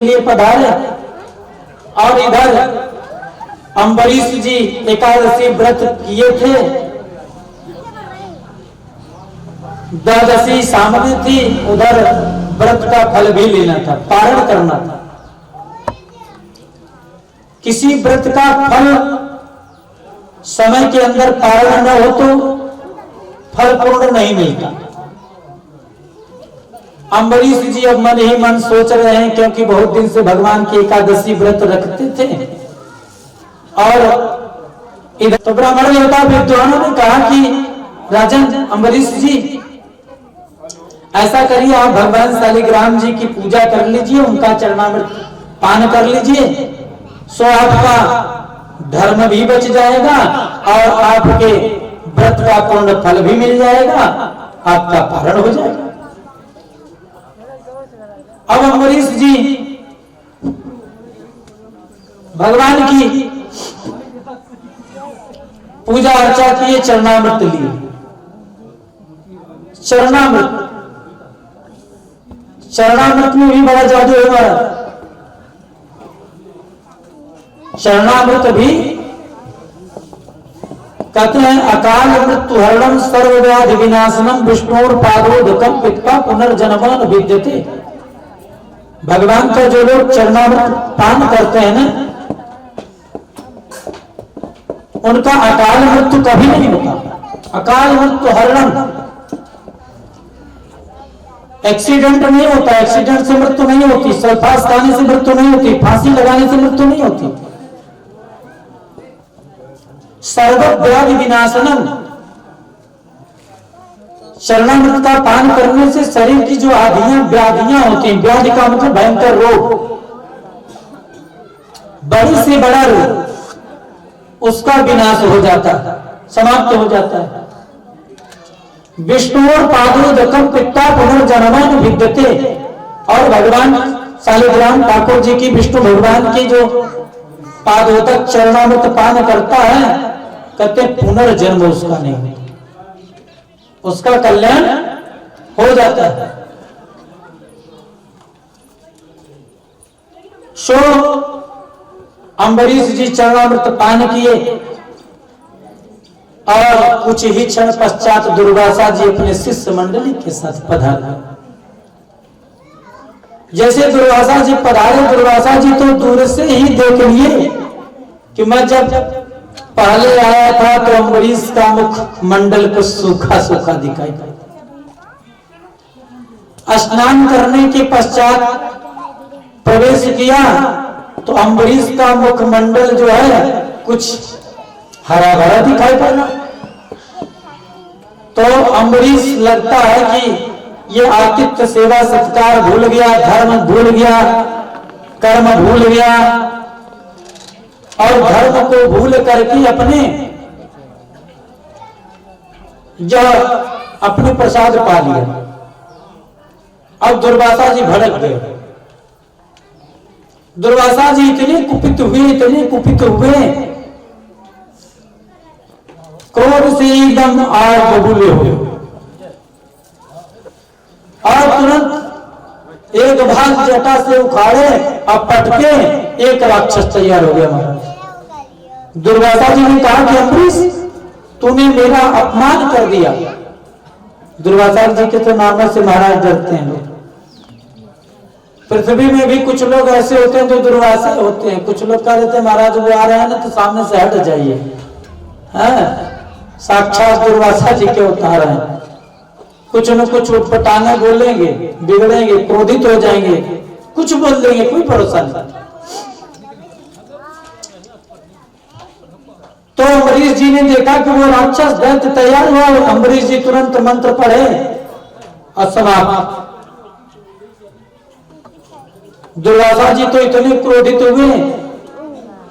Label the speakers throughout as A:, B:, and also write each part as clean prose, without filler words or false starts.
A: लिए पधारे और इधर अम्बरीश जी एकादशी व्रत किए थे। द्वादशी सामने थी, उधर व्रत का फल भी लेना था, पारण करना था। किसी व्रत का फल समय के अंदर पारण न हो तो फल पूर्ण नहीं मिलता। अम्बरीश जी अब मन ही मन सोच रहे हैं, क्योंकि बहुत दिन से भगवान की एकादशी व्रत रखते थे। और इधर तो ब्राह्मण देवता विद्वानों ने कहा कि राजन अम्बरीश जी, ऐसा करिए, आप भगवान शालिग्राम जी की पूजा कर लीजिए, उनका चरणामृत पान कर लीजिए, सो आपका धर्म भी बच जाएगा और आपके व्रत का पूर्ण फल भी मिल जाएगा, आपका पारण हो जाएगा। अब अम्बरीश जी भगवान की पूजा अर्चा किए, चरणामृत लिए। चरणामृत में भी बड़ा जादू है हमारा। चरणामृत भी कहते हैं अकाल मृत्यु हरणम सर्वव्याधि विनाशनम विष्णुर पादोदकम पित्वा पुनर्जन्मन विद्यते। भगवान का जो लोग चरणामृत पान करते हैं ना, उनका अकाल मृत्यु कभी नहीं होता। अकाल मृत्यु हरणम, एक्सीडेंट नहीं होता, एक्सीडेंट से मृत्यु नहीं होती, सल्फास खाने से मृत्यु नहीं होती, फांसी लगाने से मृत्यु नहीं होती। सर्वव्याधि विनाशनम, चरणामृत का पान करने से शरीर की जो आधियां व्याधियां होती हैं, व्याधि का मतलब भयंकर रोग, बड़ी से बड़ा रोग, उसका विनाश हो जाता है, समाप्त हो जाता है। विष्णु और पादोदकम पित्ता पुनर्जन्मन विद्यते। और भगवान शालिग्राम ठाकुर जी की, विष्णु भगवान की जो पादोदक चरणामृत पान करता है, कहते पुनर्जन्म उसका नहीं होता, उसका कल्याण हो जाता है। सो अम्बरीश जी चरणामृत पान किए और कुछ ही क्षण पश्चात दुर्वासा जी अपने शिष्य मंडली के साथ पधारे। जैसे दुर्वासा जी पधारे, दुर्वासा जी तो दूर से ही देख लिए कि मैं जब पहले आया था तो अम्बरीश का मुख मंडल को सूखा सूखा दिखाई पड़ा। स्नान करने के पश्चात प्रवेश किया तो अम्बरीश का मुख मंडल जो है कुछ हरा भरा दिखाई पड़ा। तो अम्बरीश लगता है कि ये आतिथ्य सेवा सत्कार भूल गया, धर्म भूल गया, कर्म भूल गया और धर्म को भूल करके अपने प्रसाद पा लिया। अब दुर्वासा जी भड़क गए। दुर्वासा जी इतने कुपित हुए, क्रोध से एकदम आग बबूले हुए और तुरंत एक भाग जटा से उखाड़े और पटके एक राक्षस तैयार हो गया महाराज। दुर्वासा जी ने कहा कि अम्बरीश, तूने मेरा अपमान कर दिया। दुर्वासा जी के तो नाम से महाराज डरते हैं लोग। पृथ्वी में भी कुछ लोग ऐसे होते हैं जो दुर्वासा होते हैं। कुछ लोग कह देते हैं महाराज वो आ रहे हैं ना तो सामने से हट जाइए। साक्षात दुर्वासा जी के अवतार हैं। कुछ न कुछ उटपटांगे बोलेंगे, बिगड़ेंगे, क्रोधित हो जाएंगे, कुछ बोल देंगे, कोई भरोसा नहीं। तो अम्बरीश जी ने देखा कि वो राक्षस दैत्य तैयार हुआ। अम्बरीश जी तुरंत मंत्र पढ़े और समाप्त। दुर्वासा जी तो इतने क्रोधित हुए।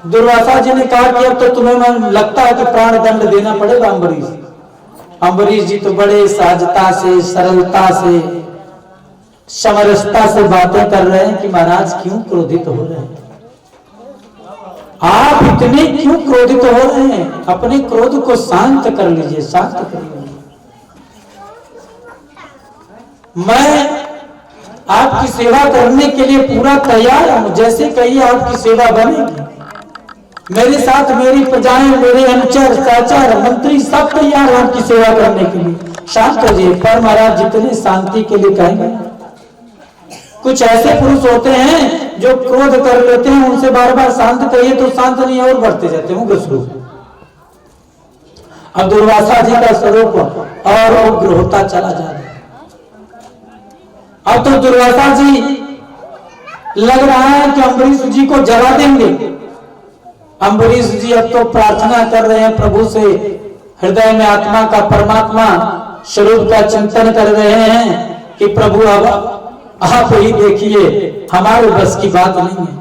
A: दुर्वासा जी ने कहा कि अब तो तुम्हें लगता है कि प्राण दंड देना पड़ेगा अम्बरीश। अम्बरीश जी तो बड़े सहजता से, सरलता से, समरसता से बातें कर रहे हैं कि महाराज क्यों क्रोधित हो रहे हैं, आप इतने क्यों क्रोधित हो रहे हैं, अपने क्रोध को शांत कर लीजिए, शांत कर लीजिए। मैं आपकी सेवा करने के लिए पूरा तैयार हूं, जैसे कहिए आपकी सेवा बनेगी। मेरे साथ मेरी प्रजाएं, मेरे अनुचर, सहचर, मंत्री सब तैयार हैं आपकी सेवा करने के लिए। शांत हो जाइए। पर महाराज जितने शांति के लिए कहेंगे, कुछ ऐसे पुरुष होते हैं जो क्रोध कर लेते हैं, उनसे बार बार शांत कहिए तो शांत नहीं और बढ़ते जाते हैं उग्र स्वरूप। अब दुर्वासा जी का स्वरूप और उग्र होता चला जा रहा है। अब तो दुर्वासा जी लग रहा है कि अम्बरीश जी को जला देंगे। अम्बरीश जी अब तो प्रार्थना कर रहे हैं प्रभु से, हृदय में आत्मा का परमात्मा स्वरूप का चिंतन कर रहे हैं कि प्रभु अब आप ही देखिए, हमारे बस की बात नहीं है।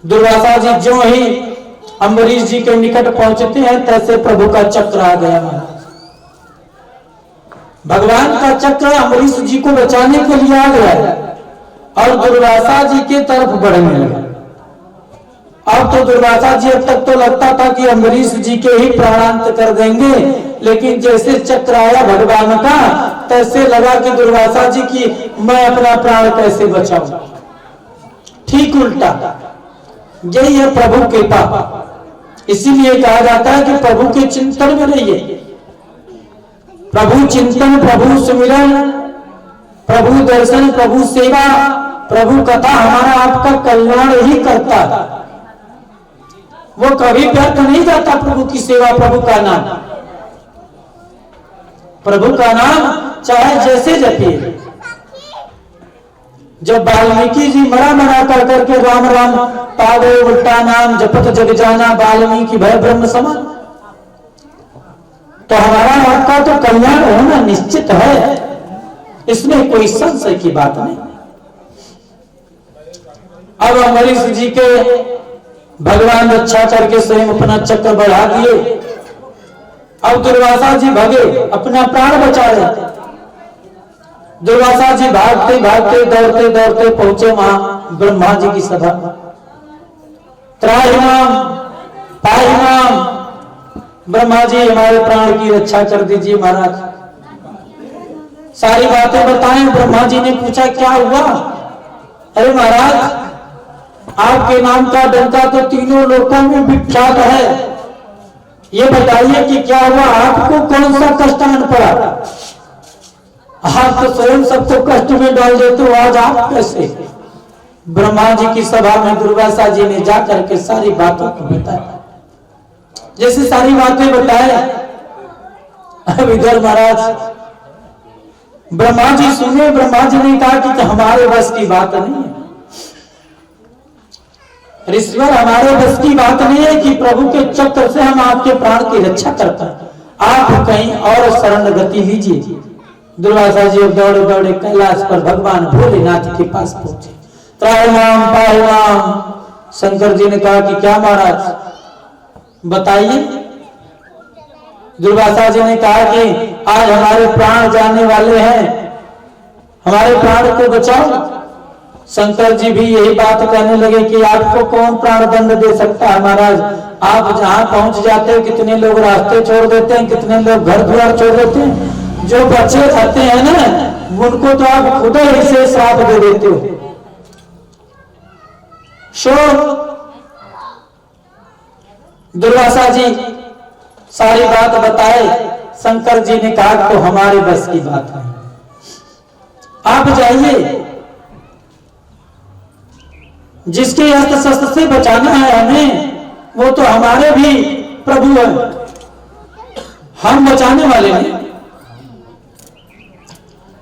A: दुर्वासा जी जो ही अम्बरीश जी के निकट पहुंचते हैं, तैसे प्रभु का चक्र आ गया महाराज। भगवान का चक्र अम्बरीश जी को बचाने के लिए आ गया और दुर्वासा जी के तरफ बढ़ने लगा। अब तो दुर्वासा जी, अब तक तो लगता था कि अम्बरीश जी के ही प्राणांत कर देंगे, लेकिन जैसे चक्र आया भगवान का, तैसे लगा कि दुर्वासा जी की मैं अपना प्राण कैसे बचाऊं। ठीक उल्टा, यही है प्रभु कृपा। इसीलिए कहा जाता है कि प्रभु के चिंतन में रहिए। प्रभु चिंतन, प्रभु सुमिरन, प्रभु दर्शन, प्रभु सेवा, प्रभु कथा हमारा आपका कल्याण ही करता है। वो कभी व्यर्थ नहीं जाता प्रभु की सेवा, प्रभु का नाम। प्रभु का नाम चाहे जैसे जपिए। जब वाल्मीकि जी मरा कर करके राम राम पावे उल्टा नाम जपत जग जाना वाल्मीकि भय ब्रह्म समान, तो हमारा आपका तो कल्याण होना निश्चित है, इसमें कोई संशय की बात नहीं। अब अम्बरीश जी के भगवान रक्षा करके स्वयं अपना चक्र बढ़ा दिए। अब दुर्वासा जी भगे, अपना प्राण बचा रहे। दुर्वासा जी भागते भागते दौड़ते दौड़ते पहुंचे वहां ब्रह्मा जी की सभा। त्राहिमाम पाहिमाम, ब्रह्मा जी हमारे प्राण की रक्षा कर दीजिए महाराज। सारी बातें बताएं। ब्रह्मा जी ने पूछा क्या हुआ? अरे महाराज, आपके नाम का डंका तो तीनों लोकों में विख्यात है, ये बताइए कि क्या हुआ? आपको कौन सा कष्ट आन पड़ा? आप तो स्वयं सबको कष्ट में डाल देते हो, आज आप कैसे? ब्रह्मा जी की सभा में दुर्वासा जी ने जाकर के सारी बातों को बताया। जैसे सारी बातें बताए, अब इधर महाराज ब्रह्मा जी सुने। ब्रह्मा जी ने कहा कि हमारे बस की बात नहीं है ऋषिवर, हमारे बस की बात नहीं है कि प्रभु के चक्र से हम आपके प्राण की रक्षा करते हैं। आप कहीं और शरण गति लीजिए। दुर्वासा जी दौड़े दौड़े कैलाश पर भगवान भोलेनाथ के पास पहुंचे। त्राहिमाम पाहिमाम, शंकर जी ने कहा कि क्या महाराज बताइए। दुर्वासा जी ने कहा कि आज हमारे प्राण जाने वाले हैं, हमारे प्राण को बचाओ। शंकर जी भी यही बात कहने लगे कि आपको कौन प्राण दंड दे सकता है महाराज। आप जहां पहुंच जाते हैं, कितने लोग रास्ते छोड़ देते हैं, कितने लोग घर द्वार छोड़ देते हैं। जो बच्चे खाते हैं ना, उनको तो आप खुद ही से श्राप दे देते हो। दुर्वासा जी सारी बात बताए। शंकर जी ने कहा तो हमारे बस की बात है, आप जाइए। जिसके अस्त्र शस्त्र से बचाना है हमें, वो तो हमारे भी प्रभु है, हम बचाने वाले हैं।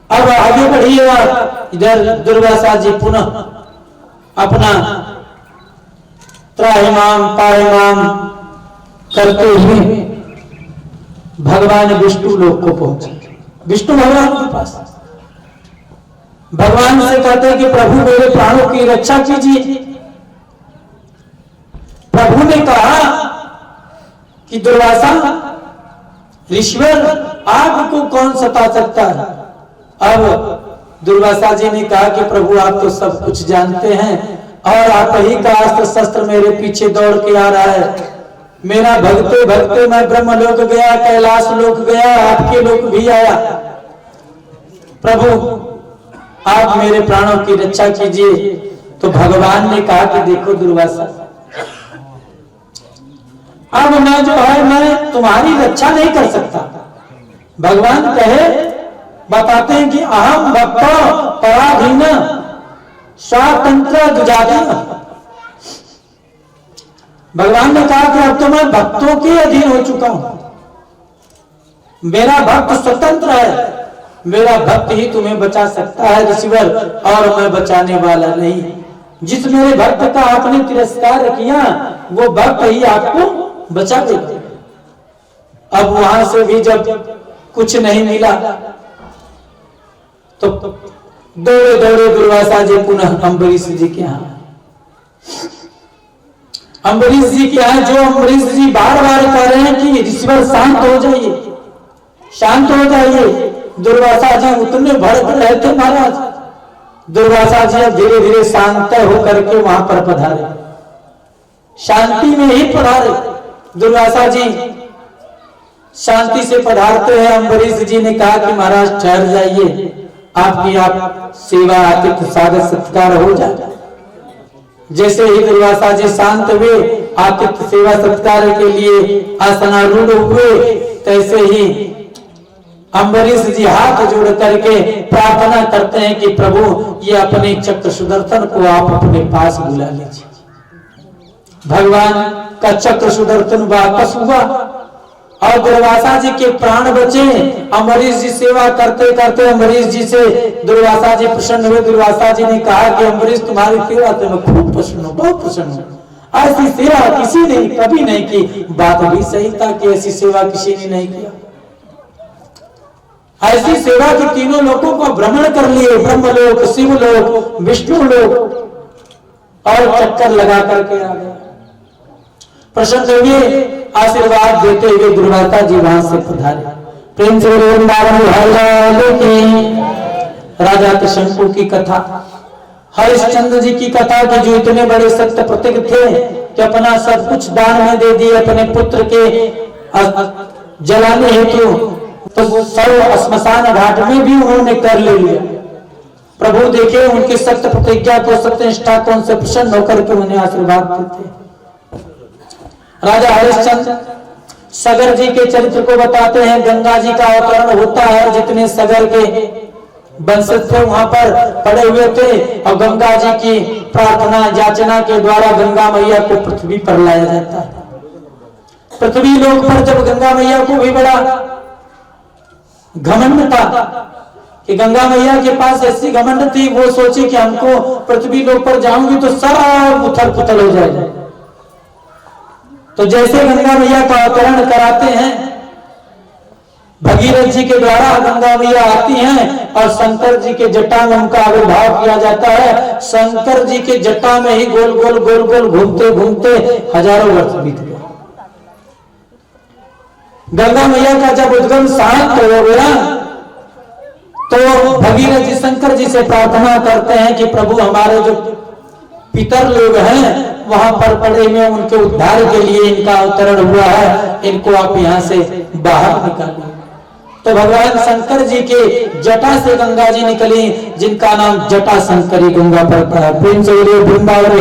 A: अब आगे बढ़िएगा। इधर दुर्वासा जी पुनः अपना त्राहिमाम पाहिमाम करते हुए भगवान विष्णु लोक को पहुंचे। विष्णु भगवान के पास भगवान से कहते हैं कि प्रभु मेरे प्राणों की रक्षा कीजिए। प्रभु ने कहा कि दुर्वासा ऋषिवर, आपको कौन सता सकता है? अब दुर्वासा जी ने कहा कि प्रभु आप तो सब कुछ जानते हैं और आप ही का अस्त्र शस्त्र मेरे पीछे दौड़ के आ रहा है। मेरा भगते भगते मैं ब्रह्मलोक गया, कैलाश लोक गया, आपके लोक भी आया। प्रभु आप मेरे प्राणों की रक्षा कीजिए। तो भगवान ने कहा कि देखो दुर्वासा, अब मैं जो है मैं तुम्हारी रक्षा नहीं कर सकता। भगवान बताते हैं कि अहम भक्तो पराधीन स्वातंत्र दुजाधीन। भगवान ने कहा कि अब तो मैं भक्तों के अधीन हो चुका हूं। मेरा भक्त स्वतंत्र है, मेरा भक्त ही तुम्हें बचा सकता है ऋषिवर, और मैं बचाने वाला नहीं। जिस मेरे भक्त का आपने तिरस्कार किया वो भक्त ही आपको बचा देगा। अब वहां से भी जब कुछ नहीं मिला तो दौड़े दौड़े दुर्वासा जी पुनः अम्बरीश जी के यहाँ। अम्बरीश जी के यहाँ जो अम्बरीश जी बार बार कह रहे हैं कि ऋषिवर शांत हो जाइए, शांत हो जाइए। दुर्वासा जी उतने भड़क रहे थे महाराज। दुर्वासा जी अब धीरे धीरे शांत होकर के वहां पर पधारे, शांति में ही पधारे। दुर्वासा जी शांति से पधारते हैं। अम्बरीश जी ने कहा कि महाराज ठहर जाइए, आपकी आप सेवा आतिथ्य स्वागत सत्कार हो जाए। जैसे ही दुर्वासा जी शांत हुए, आतिथ्य सेवा सत्कार के लिए आसनारूढ़ हुए, तैसे ही अम्बरीश जी हाथ जोड़ करके प्रार्थना करते हैं कि प्रभु ये अपने चक्र सुदर्शन को आप अपने पास बुला लीजिए। भगवान का चक्र सुदर्शन वापस हुआ और दुर्वासा जी के प्राण बचे। अम्बरीश जी सेवा करते करते अम्बरीश जी से दुर्वासा जी प्रसन्न हुए। दुर्वासा जी ने कहा कि अम्बरीश तुम्हारी सेवा से मैं खूब प्रसन्न हूँ, बहुत प्रसन्न हूँ। ऐसी सेवा किसी ने कभी नहीं की। बात भी सही था कि ऐसी सेवा किसी ने नहीं किया। ऐसी सेवा की तीनों लोगों को भ्रमण कर लिए, ब्रह्मलोक, शिवलोक, विष्णुलोक, और चक्कर लगा करके आ गए। प्रसन्न हुए, आशीर्वाद देते हुए दुर्वासा जी वहां से पधारे। प्रेम से राजा कृष्णपुर की कथा, हरिश्चंद्र जी की कथा की, जो इतने बड़े सत्य प्रतीक थे कि अपना सब कुछ दान में दे दिए अपने पुत्र के जलाने हेतु, तो सर्व श्मशान घाट में भी उन्होंने कर ले लिया। प्रभु देखे उनकी सत्य प्रतिज्ञा को, सत्य निष्ठा को, उनसे प्रसन्न होकर के उन्हें आशीर्वाद देते। राजा हरिश्चंद्र सगर जी के चरित्र को बताते हैं। गंगा जी का अवतरण होता है, जितने सगर के वंशज थे वहां पर पड़े हुए थे, और गंगा जी की प्रार्थना याचना के द्वारा गंगा मैया को पृथ्वी पर लाया जाता है। पृथ्वी लोक पर जब गंगा मैया को भी बड़ा घमंड था कि गंगा मैया के पास ऐसी घमंड थी, वो सोची कि हमको पृथ्वी लोक पर जाऊंगी तो सब उथल पुथल हो जाएगा। तो जैसे गंगा मैया का अवतरण कराते हैं, भगीरथ जी के द्वारा गंगा मैया आती हैं और शंकर जी के जटा में उनका आविर्भाव किया जाता है। शंकर जी के जटा में ही गोल गोल गोल गोल घूमते घूमते हजारों वर्ष बीत गए। गंगा मैया का जब उद्गम शांत हो गया तो भगीरथ जी शंकर जी से प्रार्थना करते हैं कि प्रभु हमारे जो पितर लोग हैं वहां पर पड़े हुए, उनके उद्धार के लिए इनका अवतरण हुआ है, इनको आप यहाँ से बाहर निकालिए। तो भगवान शंकर जी के जटा से गंगा जी निकली, जिनका नाम जटा शंकरी गंगा पड़ता है। प्रेम से वृंदावन।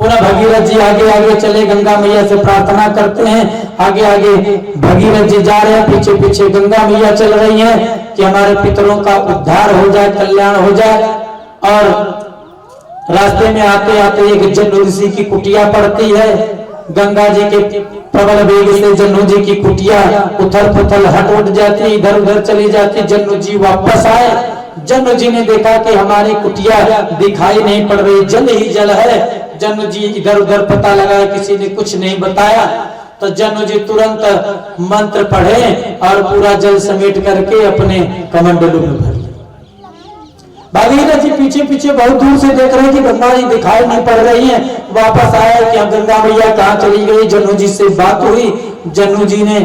A: पुनः भगीरथ जी आगे आगे चले, गंगा मैया से प्रार्थना करते हैं। आगे आगे भगीरथ जी जा रहे हैं, पीछे पीछे गंगा मैया चल रही हैं कि हमारे पितरों का उद्धार हो जाए, कल्याण हो जाए। और रास्ते में आते आते एक जन्नू ऋषि की कुटिया पड़ती है। गंगा जी के प्रबल वेग से जन्नू जी की कुटिया उथल पुथल हट उठ जाती, इधर उधर चली जाती। जन्नू जी वापस आए। जन्नू जी ने देखा कि हमारी कुटिया दिखाई नहीं पड़ रही, जल ही जल है। जन्नू जी इधर उधर पता लगाया, किसी ने कुछ नहीं बताया। तो जन्नू जी तुरंत मंत्र पढ़े और पूरा जल समेट करके अपने कमंडलू में भर लिया। भागीरथ जी पीछे पीछे बहुत दूर से देख रहे हैं कि गंगा जी दिखाई नहीं पड़ रही है। वापस आया कि गंगा मैया कहाँ चली गई। जन्नू जी से बात हुई। जन्नू जी ने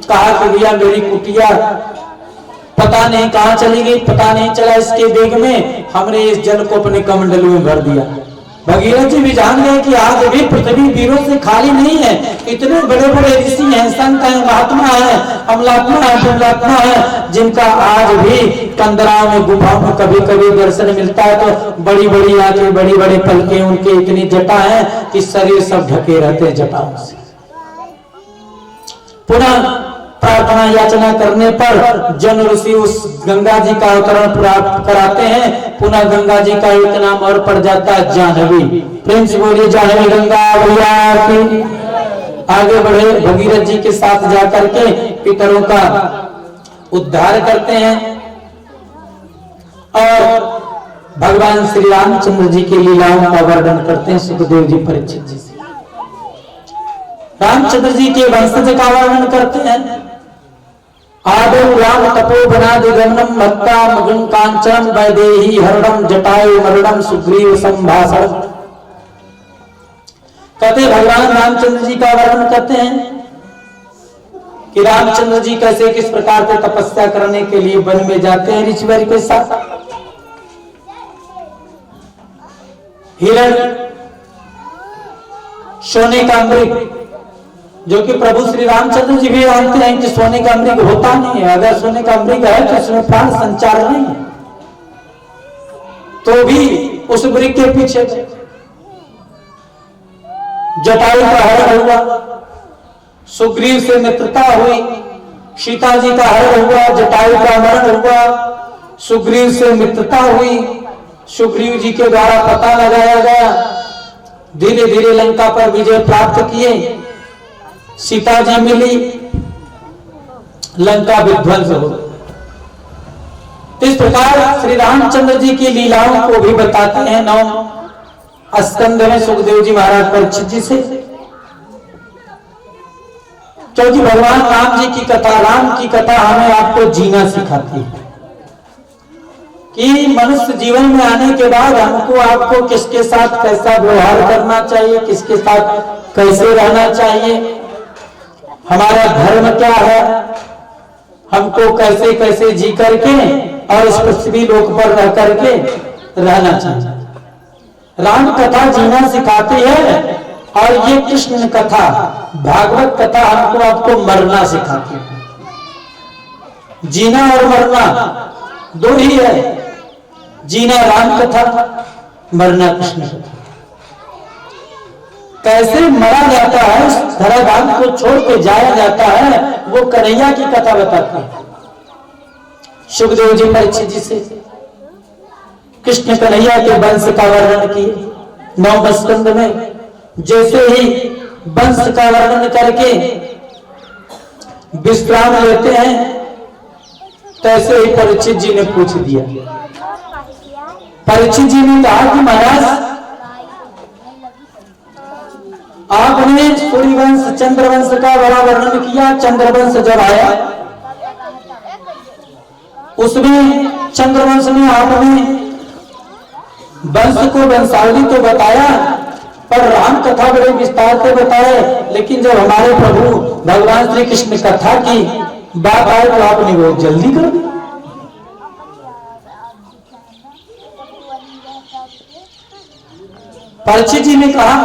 A: कहा कि भैया मेरी कुटिया पता नहीं कहाँ चली गई, पता नहीं चला। इसके वेग में हमने इस जल को अपने कमंडलू में भर दिया। भगीरथ जी भी जान गए कि आज भी पृथ्वी वीरों से खाली नहीं है। इतने बड़े बड़े ऋषि हैं, संत हैं, महात्मा हैं, अमलात्मा है, पुमलात्मा है, जिनका आज भी कंदरा में गुफा में कभी कभी दर्शन मिलता है। तो बड़ी बड़ी आंखें, बड़ी बड़ी पलकें, उनके इतनी जटा है कि शरीर सब ढके रहते हैं जटाओं से। पुनः प्रार्थना याचना करने पर जन ऋषि उस गंगा जी का अवतरण प्राप्त कराते हैं। पुनः गंगा जी का एक नाम और पड़ जाता है जाह्नवी। प्रेम से बोलिए जाह्नवी गंगा मैया की। आगे बढ़े, भगीरथ जी के साथ जाकर के पितरों का उद्धार करते हैं और भगवान श्री रामचंद्र जी की लीलाओं का वर्णन करते हैं सुखदेव जी परीक्षित जी से। रामचंद्र जी के वंशज का वर्णन करते हैं। आदौ राम तपो बनादि गमनम भक्ता मगन कांचन वैदेही हरणम जटायु मरणम सुग्रीव संभाषण। कहते भगवान रामचंद्र जी का वर्णन करते हैं कि रामचंद्र जी कैसे किस प्रकार से तपस्या करने के लिए वन में जाते हैं ऋषिवर के साथ। हिरण सोने का मृग, जो कि प्रभु श्री रामचंद्र जी भी जानते हैं कि सोने का मृग होता नहीं है। अगर सोने का मृग है तो उसमें प्राण संचार नहीं है, तो भी उस मृग के पीछे जटायु का हरण हुआ, सुग्रीव से मित्रता हुई, सीता जी का हरण हुआ, जटायु का मरण हुआ, सुग्रीव से मित्रता हुई, सुग्रीव जी के द्वारा पता लगाया गया, धीरे धीरे लंका पर विजय प्राप्त किए, सीता जी मिली, लंका विध्वंस हो। इस प्रकार श्री रामचंद्र जी की लीलाओं को भी बताते हैं 9 स्कंद में सुखदेव जी महाराज परीक्षित जी से। क्योंकि भगवान राम जी की कथा, राम की कथा हमें आपको जीना सिखाती है कि मनुष्य जीवन में आने के बाद हमको आपको किसके साथ कैसा व्यवहार करना चाहिए, किसके साथ कैसे रहना चाहिए, हमारा धर्म क्या है, हमको कैसे कैसे जी करके और इस पृथ्वी लोक पर रह करके रहना चाहिए। राम कथा जीना सिखाती है और ये कृष्ण कथा, भागवत कथा हमको आपको मरना सिखाती है। जीना और मरना दो ही है, जीना राम कथा, मरना कृष्ण कथा। कैसे मरा जाता है, धराधाम को छोड़ के जाया जाता है, वो कन्हैया की कथा बताती है सुखदेव जी परीक्षित जी से। कृष्ण कन्हैया के वंश का वर्णन किए 9 स्कंद में। जैसे ही वंश का वर्णन करके विश्राम लेते हैं, तैसे ही परीक्षित जी ने पूछ दिया। परीक्षित जी ने कहा कि महाराज, आपने सूर्यवंश चंद्रवंश का बड़ा वर्णन किया। चंद्रवंश जब आया उसमें चंद्रवंश में आपने वंश को वंशावली तो बताया, पर राम कथा बड़े विस्तार से बताए। लेकिन जब हमारे प्रभु भगवान श्री कृष्ण कथा की बात आए तो आपने बहुत जल्दी कर दी। परीक्षित जी ने कहा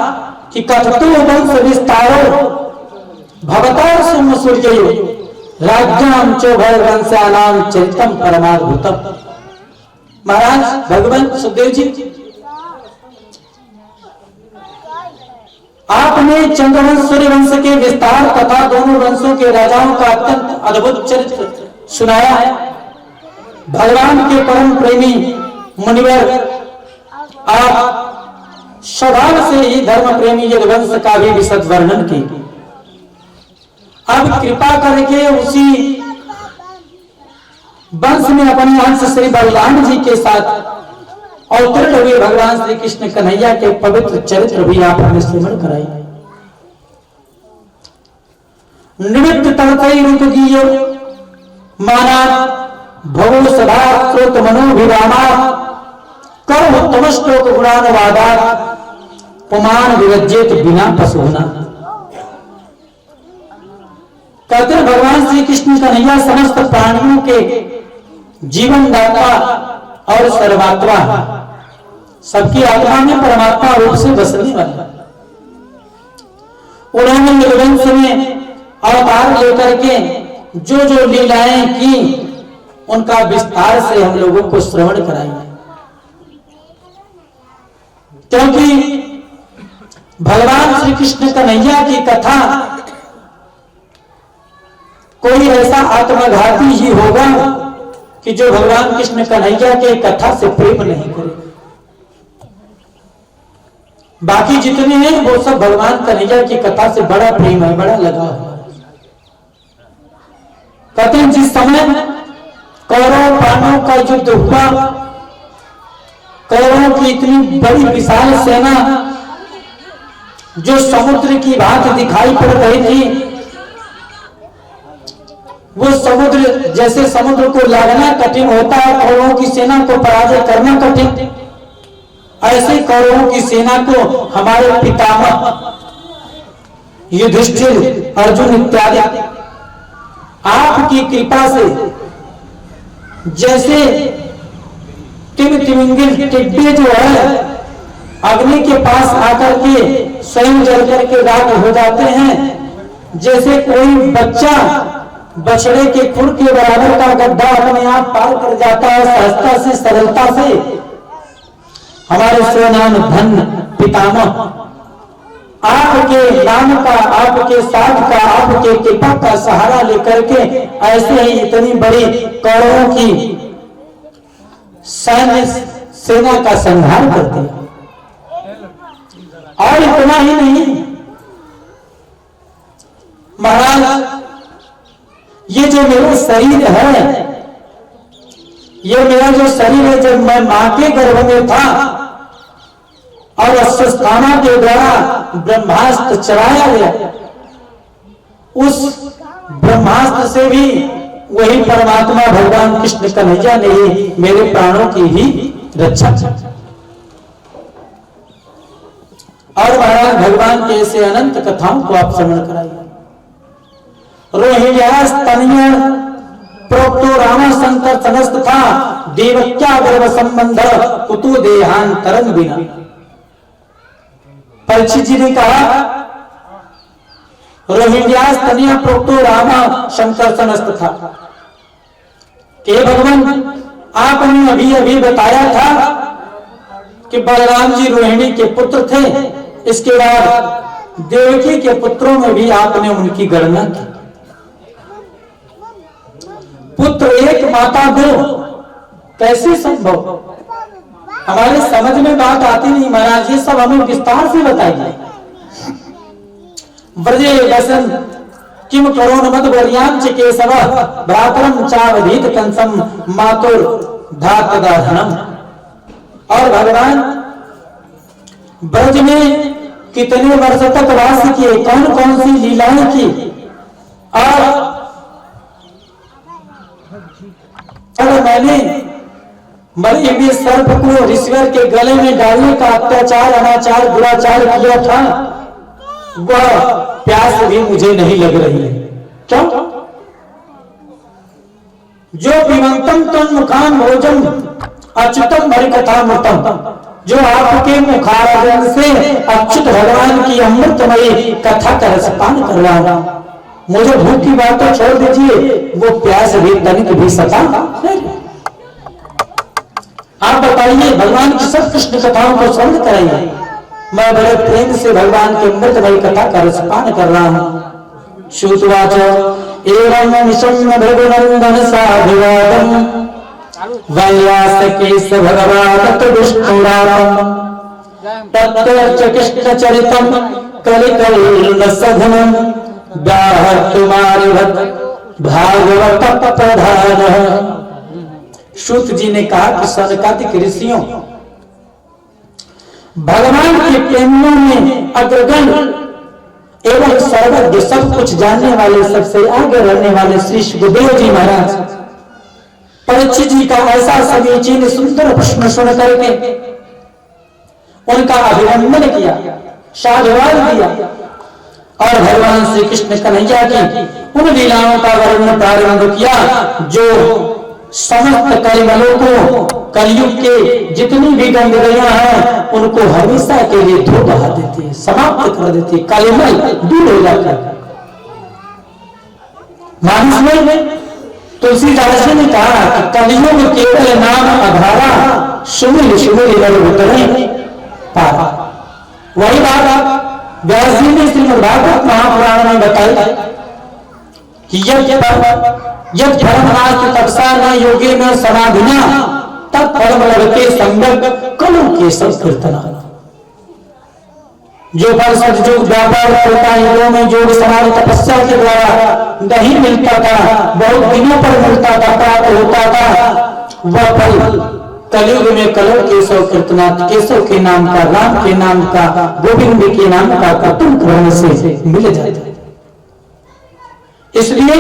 A: कि कथतो वंश विस्तारो भवतार सुम सूर्यो राज्याम चोभय वंशानाम चरितम परमाद्भुतम। महाराज भगवान सुखदेव जी, आपने चंद्रवंश सूर्यवंश के विस्तार तथा दोनों वंशों के राजाओं का अत्यंत अद्भुत चरित्र सुनाया है। भगवान के परम प्रेमी मुनिवर, आप स्वभाव से ही धर्म प्रेमी यदुवंश का भी विशद वर्णन किए। अब कृपा करके उसी वंश में अपने अंश श्री बलराम जी के साथ अवतरण हुए भगवान श्री कृष्ण कन्हैया के पवित्र चरित्र भी आप हमें स्मरण कराइए। निमित्त तड़कई रूप गियो माना भवो सदा स्रोत मनोभिरामा कर उत्तम श्लोक गुणानुवादा पुमान विरज्येत बिना पशुना। कहते हैं भगवान श्री कृष्ण कन्हैया समस्त प्राणियों के जीवन दाता और सर्वात्मा है। सबकी आत्मा में परमात्मा रूप से बसने वाला। उन्होंने निर्वंश में अवतार लेकर के जो जो लीलाएं की उनका विस्तार से हम लोगों को श्रवण कराएंगे, क्योंकि भगवान श्री कृष्ण कन्हैया की कथा कोई ऐसा आत्मघाती ही होगा कि जो भगवान कृष्ण कन्हैया के कथा से प्रेम नहीं करे। बाकी जितने हैं वो सब भगवान कन्हैया की कथा से बड़ा प्रेम है, बड़ा लगाव है। कहते हैं जिस समय कौरव पांडवों का युद्ध हुआ, कौरवों की इतनी बड़ी विशाल सेना जो समुद्र की भांति दिखाई पड़ रही थी, वो समुद्र जैसे समुद्र को लागना कठिन होता है, कौरवों की सेना को पराजय करना कठिन, ऐसे कौरवों की सेना को हमारे पितामह युधिष्ठिर, अर्जुन इत्यादि आपकी कृपा से जैसे तिमिंगिल टिड्डे जो है अग्नि के पास आकर के स्वयं जल करके राख हो जाते हैं, जैसे कोई बच्चा बछड़े के खुर के बराबर का गड्ढा अपने आप पार कर जाता है सहजता से, सरलता से, हमारे स्वनाम धन पितामह आपके नाम का, आपके साथ का, आपके कृपा का सहारा लेकर के ऐसे ही इतनी बड़ी कौरवों की सैन्य सेना का संहार करते हैं। और इतना ही नहीं महाराज, ये जो मेरा शरीर है, ये मेरा जो शरीर है, जब मैं मां के गर्भ में था और अश्वत्थामा के द्वारा ब्रह्मास्त्र चलाया गया, उस ब्रह्मास्त्र से भी वही परमात्मा भगवान कृष्ण कन्हैया ने मेरे प्राणों की ही रक्षा की। और महाराज भगवान के ऐसे अनंत कथाओं को आप श्रवण कराइए। रोहिण्यास तनय प्रोक्तो राम शंकर समस्त था देवक्या गर्भ संबंध कुतु देहांतरंग बिना। परीक्षित जी ने कहा रोहिण्यास तनय प्रोक्तो राम शंकर समस्त था कि भगवान आपने अभी अभी बताया था कि बलराम जी रोहिणी के पुत्र थे, इसके बाद देवकी के पुत्रों में भी आपने उनकी गणना की। पुत्र एक माता दो, कैसे संभव? हमारे समझ में बात आती नहीं महाराज, ये सब हमें विस्तार से बताइए। व्रजे वसन किम करोन मद वर्याम च केशव भ्रातरम चावधीत कंसम मातुर धातदाधनम। और भगवान ब्रज में कितने वर्ष तक वास किए, कौन कौन सी लीलाएं की, और मैंने मरे हुए सर्प को ऋषिवर के गले में डालने का अत्याचार, अनाचार, दुराचार किया था, वह प्यास भी मुझे नहीं लग रही है। क्यों? जो विमंतम तम मुखान भोजन अच्युतम हरिकथा मृतम, जो आपके मुखारविंद से अच्युत भगवान की अमृतमयी कथा का रसपान कर रहा हूं, मुझे भूख की बात तो छोड़ दीजिए, वो प्यास भी तनिक भी सता। आप बताइए, भगवान की सब कृष्ण कथाओं को श्रवण कराइए। मैं बड़े प्रेम से भगवान की अमृतमयी कथा का रसपान कर रहा हूं। श्रुतवाच एवं निशम्य भृगुनंदन साभिवादम व्यास केश भगवान विष्णुराम तत्व कृष्ण चरितम कलिकल सघनम तुम्हारे भागवत प्रधान। सूत जी ने कहा कि सनकादिक ऋषियों, भगवान के प्रेमियों में अग्रगण एवं सर्वज्ञ, सब कुछ जानने वाले, सबसे आगे रहने वाले श्री सुखदेव जी महाराज परीक्षित जी का ऐसा समीचीन सुंदर प्रश्न सुन करके उनका अभिनंदन किया, साधुवाद दिया और भगवान श्री कृष्ण कन्हैया की उन लीलाओं का वर्णन प्रारंभ किया जो समस्त कलिमलों को, कलयुग के जितनी भी गंदगियां हैं उनको हमेशा के लिए धो बहा देती है, समाप्त कर देती है, कलिमल दूर हो जाता है। मानस में तुलसीदास जी ने कहा कि कलियुग केवल नाम अघारा, सुमिल सुमिल उतरे पारा। वही बात व्यास जी ने श्रीमद् भागवत महापुराण में बताई कि यद धर्मनाथ तपसा न योगे न समाधिना तब परम लभते संगत कलु के सब कीर्तना। जो फल सतयुग व्यापार होता युगों में योग समाधि तपस्या के द्वारा नहीं मिलता था, बहुत दिनों पर मिलता था, प्राप्त होता था, वह फल कलयुग में कलु केशव कीर्तनाथ, केशव के नाम का, राम के नाम का, गोविंद के नाम का कीर्तन करने से मिल जाता है। इसलिए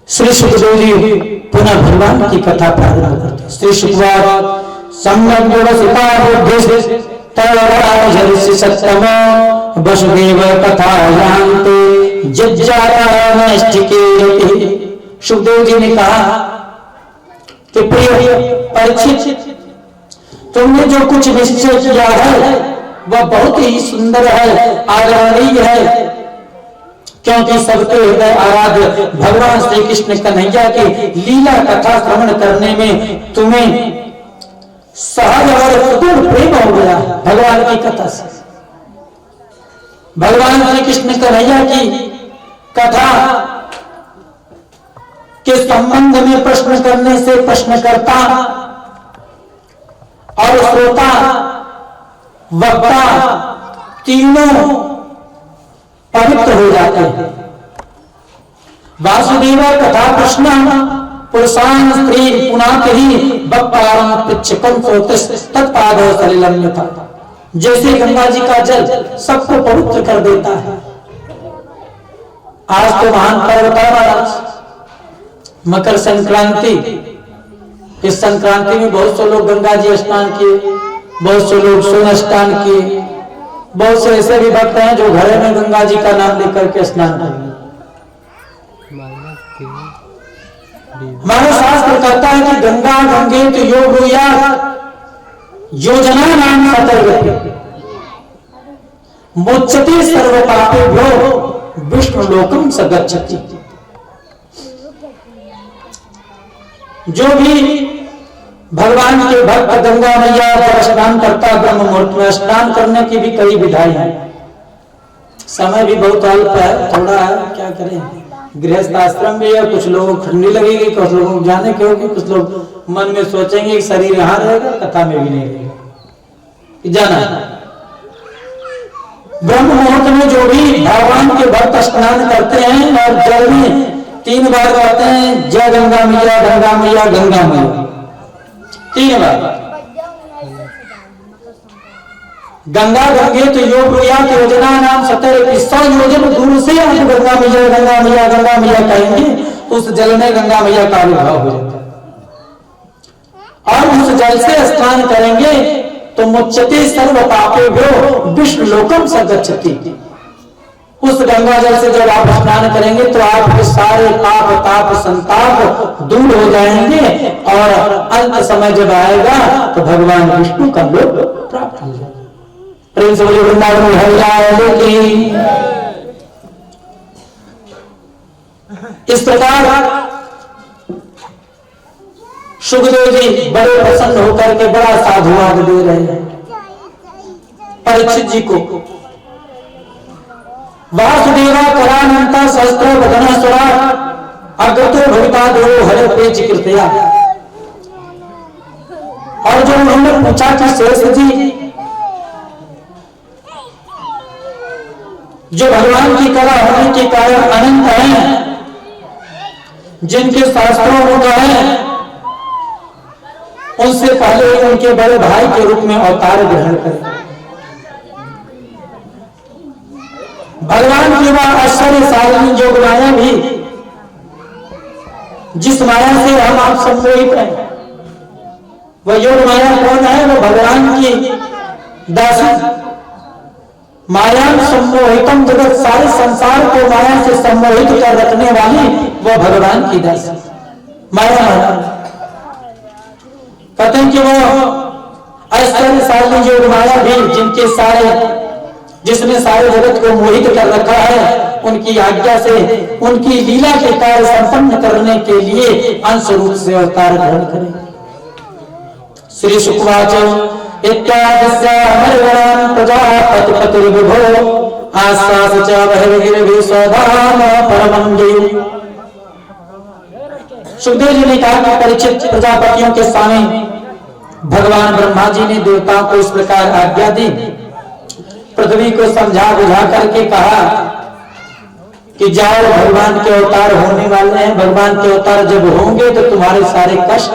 A: श्री सुखदेव जी पुनः भगवान की कथा प्रारंभ करते हैं। श्री सुखवार संगम सत्यम वसुदेव कथा जानते सुखदेव जी ने कहा कि प्रिय परीक्षित, तुमने जो कुछ निश्चय किया है वह बहुत ही सुंदर है, आदरणीय है, क्योंकि सबके हृदय आराध्य भगवान श्री कृष्ण कन्हैया की लीला कथा श्रवण करने में तुम्हें सहज और सुदूर प्रेम हो गया भगवान की कथा से। भगवान श्री कृष्ण कन्हैया की कथा के संबंध में प्रश्न करने से प्रश्नकर्ता और श्रोता वक्ता तीनों पवित्र हो जाते हैं। वासुदेव कथा कृष्ण पुरुषान स्त्री पुनाते ही बप्पारम पिच्छकं तत्पाद सलिलम था। जैसे गंगा जी का जल सबको पवित्र कर देता है। आज तो महान पर्व था मकर संक्रांति। इस संक्रांति में बहुत से लोग गंगा जी स्नान किए, बहुत से लोग सोन स्नान किए, बहुत से ऐसे भी भक्त हैं जो घरे में गंगा जी का नाम लेकर के स्नान करेंगे। हमारा शास्त्र कहता है कि गंगा गंगे तो योग या योजना नाम सतर्क मोच्यते सर्व पापेभ्यो विष्णु लोकम स गच्छति। जो भी भगवान के भक्त गंगा मैया पर स्नान करता, ब्रह्म मुहूर्त में स्नान करने की भी कई विधाएं हैं। समय भी बहुत अल्प है, थोड़ा है, क्या करें। गृहस्थ आश्रम भी है, कुछ लोगों को ठंडी लगेगी, कुछ लोगों को जाने की होगी, कुछ लोग मन में सोचेंगे कि शरीर यहाँ रहेगा, कथा में भी नहीं रहेगा, जाना। ब्रह्म मुहूर्त में जो भी भगवान के भक्त स्नान करते हैं और जल में 3 बार कहते हैं जय गंगा मैया, गंगा मैया, गंगा मैया, 3 बार। गंगा गंगे तो योग योजना नाम 100 योजन दूर से आप गंगा मैया, गंगा मैया, गंगा मैया कहेंगे तो उस जल में गंगा मैया का आविर्भाव हो जाता है। और उस जल से स्नान करेंगे तो मुच्यते सर्व पापेभ्यो विष्णु लोकम स गच्छति। उस गंगा जल से जब आप स्नान करेंगे तो आपके सारे पाप ताप संताप दूर हो जाएंगे और अंत समय जब आएगा तो भगवान विष्णु का लोक प्राप्त हो जाएगा। प्रेम से बोलिए वृंदावन हरिलाल की। इस प्रकार सुखदेव जी बड़े प्रसन्न होकर के बड़ा साधुवाद दे रहे हैं परीक्षित जी को। वासुदेवा करानंता सहस्त्र वदना सुरा अग्रतो भविता देवो हरे प्रेच कृपया। और जो उन्होंने पूछा कि शेष जी जो भगवान की कला होने के कारण अनंत हैं, जिनके शास्त्रों में कहा है उनसे पहले उनके बड़े भाई के रूप में अवतार ग्रहण करें। भगवान की वह आश्चर्य सारिणी योग माया भी जिस माया से हम आप सम्मोहित हैं, वह योग माया कौन है? वो भगवान की दासी। माया सम्मोहितम जगत, सारे संसार को माया से सम्मोहित कर रखने वाली वह भगवान की दासी। माया माया कहते हैं कि वो ऐश्वर्यशाली योग माया भी जिसने सारे जगत को मोहित कर रखा है, उनकी आज्ञा से उनकी लीला के कार्य संपन्न करने के लिए अंश रूप से अवतार ग्रहण करें। श्री शुकवाच इत्यादिस्यामर्गणान् प्रजापतिर्विभो आस्वास च बहिर्गिरिभिः स्वधाम परमं जयम्। सुखदेव जी ने कहा कि परीक्षित प्रजापतियों के सामने भगवान ब्रह्मा जी ने देवताओं को इस प्रकार आज्ञा दी। पृथ्वी को समझा बुझा करके कहा कि जाओ, भगवान के अवतार होने वाले हैं, भगवान के अवतार जब होंगे तो तुम्हारे सारे कष्ट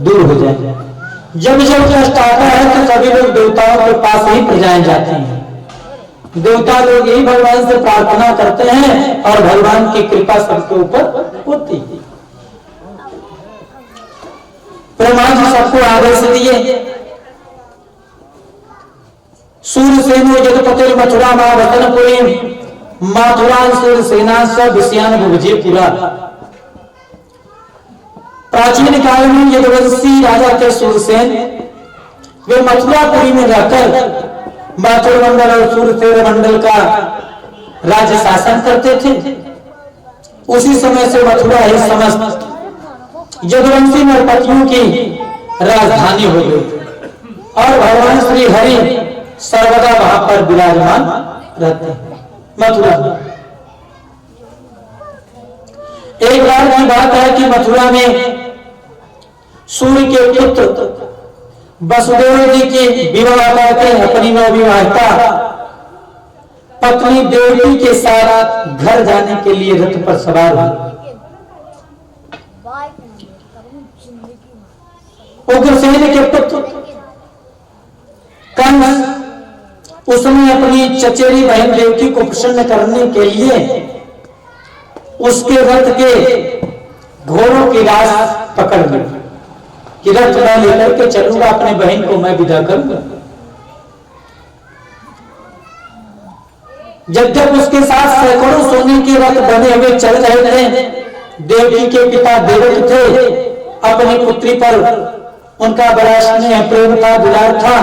A: दूर हो जाएंगे। जब जब कष्ट आता है तो सभी लोग देवताओं के पास ही प्रजाएं जाते हैं। देवता लोग ही भगवान से प्रार्थना करते हैं और भगवान की कृपा सबके ऊपर होती है। ब्रह्मा जी सबको आदेश दिए। सूरसेनो जगपतिर मथुरा महावतनपुरी माथुरान सूरसेना स विषयान बुभजे पुरा। प्राचीन काल में यदुवंशी राजा थे सूरसेन, वे मथुरापुरी में रहकर माथुर मंडल और सूरसेन मंडल का राज्य शासन करते थे। उसी समय से मथुरा ही समस्त यदुवंशी नरपतियों की राजधानी हो गई और भगवान श्री हरि सर्वदा वहां पर विराजमान रहते हैं मथुरा में। एक बार की बात है कि मथुरा में सूर्य के पुत्र वसुदेव जी की विवाह करके अपनी नवविवाहिता पत्नी देवकी के साथ घर जाने के लिए रथ पर सवार हुए। उग्रसेन के पुत्र कंस उसने अपनी चचेरी बहन देवकी को प्रसन्न करने के लिए उसके रथ के घोड़ों की रास पकड़ ली कि रथ मैं लेकर के चलूंगा, अपने बहन को मैं विदा करूंगा। जब जब उसके साथ सैकड़ों सोने के रथ बने हुए चल रहे थे, देवकी के पिता देवक थे, अपनी पुत्री पर उनका बड़ा स्नेह प्रेम था, दुलार था।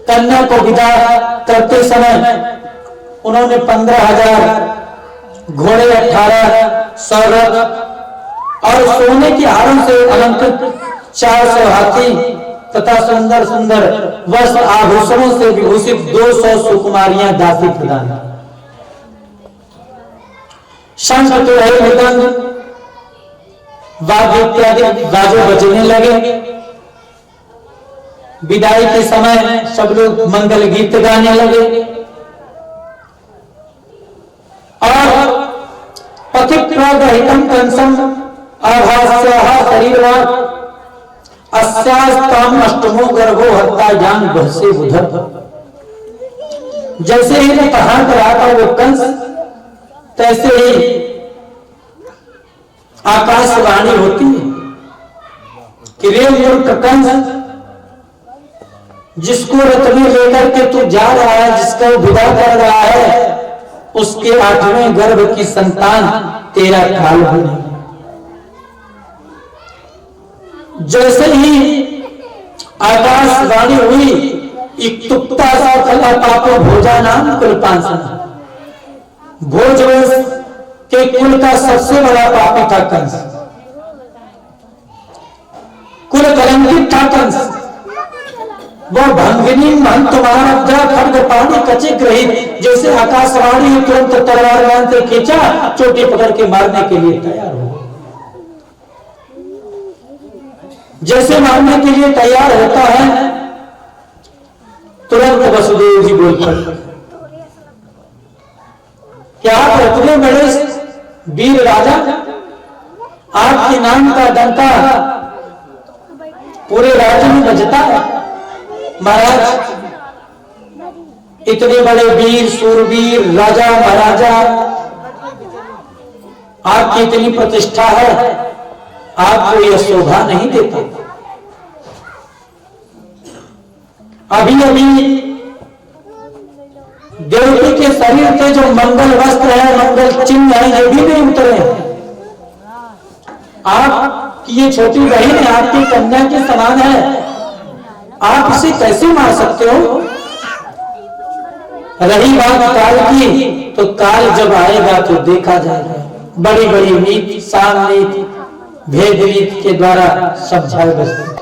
A: कन्या को विदा करते समय उन्होंने 15,000 घोड़े, 1800 रथ और सोने के हारों से अलंकृत 400 हाथी तथा सुंदर सुंदर वस्त्र आभूषणों से विभूषित 200 सुकुमारियां दासी प्रदान। शंख तुरही मृदंग वाद्य इत्यादि बाजे बजने लगे। विदाई के समय सब लोग मंगल गीत गाने लगे और पथिप्रहितं कंसम आभास्याः शरीरवान् अस्यास्ताम अष्टमो गर्भो हत्ता ज्ञान बहसे बुधर। जैसे ही कहा रहा था वो कंस, तैसे ही आकाशवाणी होती है कि रे मूर्ख कंस, जिसको रथ में लेकर के तू जा रहा है, जिसका विदा कर रहा है, उसके 8वें गर्भ की संतान तेरा काल बने। जैसे ही आकाशवाणी हुई, इक्तुक्ता सा फला पापो भोजा नाम कुलपांसन। भोजवंश के कुल का सबसे बड़ा पापी था कंस, कुल कलंकित था कंस। वो भंगिनी महंत महाराजा खड्ग पानी कचे ग्रहित, जैसे आकाशवाणी तुरंत तलवार मान से खींचा, चोटी पकड़ के मारने के लिए तैयार हो। जैसे मारने के लिए तैयार होता है, तुरंत वसुदेव जी बोल पड़े, क्या आप इतने बड़े वीर राजा, आपके नाम का डंका पूरे राज्य में बजता है। महाराज, इतने बड़े वीर सूरवीर राजा महाराजा, आपकी इतनी प्रतिष्ठा है, आपको यह शोभा नहीं देता। अभी अभी देवकी के शरीर पे जो मंगल वस्त्र है, मंगल चिन्ह है, ये भी नहीं उतरे। आपकी ये छोटी बहन है, आपकी कन्या के समान है, आप इसे कैसे मार सकते हो? रही बात काल की, तो काल जब आएगा तो देखा जाएगा। बड़ी बड़ी नीति, सार नीति, भेद नीति के द्वारा समझाए बसते।